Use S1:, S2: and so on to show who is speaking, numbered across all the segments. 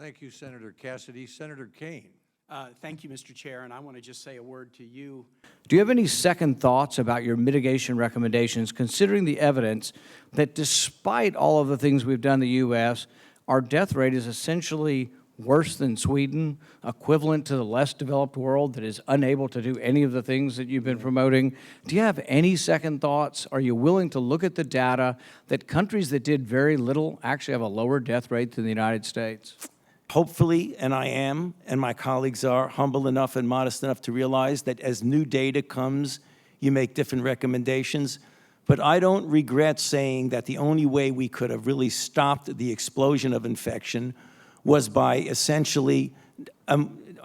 S1: Thank you, Senator Cassidy. Senator Kane.
S2: Thank you, Mr. Chair, and I want to just say a word to you.
S3: Do you have any second thoughts about your mitigation recommendations, considering the evidence that despite all of the things we've done in the U.S., our death rate is essentially worse than Sweden, equivalent to the less developed world that is unable to do any of the things that you've been promoting? Do you have any second thoughts? Are you willing to look at the data that countries that did very little actually have a lower death rate than the United States?
S4: Hopefully, and I am, and my colleagues are humble enough and modest enough to realize that as new data comes, you make different recommendations. But I don't regret saying that the only way we could have really stopped the explosion of infection was by essentially, I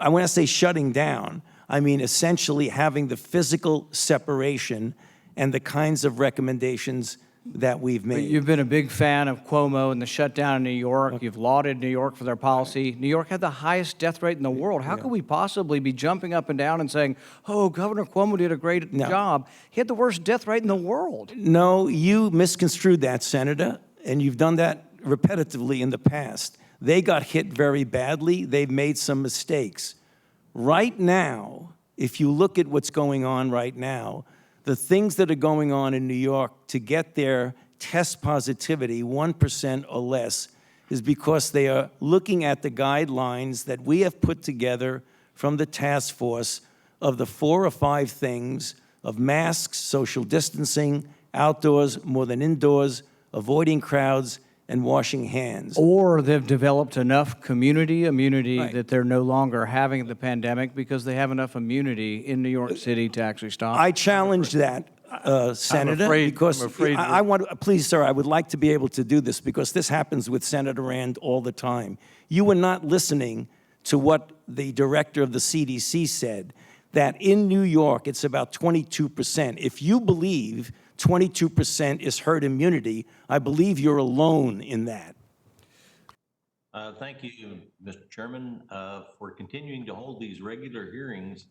S4: want to say shutting down, I mean essentially having the physical separation and the kinds of recommendations that we've made.
S3: But you've been a big fan of Cuomo and the shutdown in New York. Okay. You've lauded New York for their policy. New York had the highest death rate in the world. How could we possibly be jumping up and down and saying, oh, Governor Cuomo did a great job? He had the worst death rate in the world.
S4: No, you misconstrued that, Senator, and you've done that repetitively in the past. They got hit very badly. They've made some mistakes. Right now, if you look at what's going on right now, the things that are going on in New York to get their test positivity 1% or less is because they are looking at the guidelines that we have put together from the task force of the 4 or 5 things of masks, social distancing, outdoors more than indoors, avoiding crowds, and washing hands.
S3: Or they've developed enough community immunity
S4: Right.
S3: that they're no longer having the pandemic because they have enough immunity in New York City to actually stop.
S4: I challenge that, Senator, because I want to, please, sir, I would like to be able to do this because this happens with Senator Rand all the time. You were not listening to what the director of the CDC said, that in New York, it's about 22%. If you believe 22% is herd immunity, I believe you're alone in that.
S5: Thank you, Mr. Chairman, for continuing to hold these regular hearings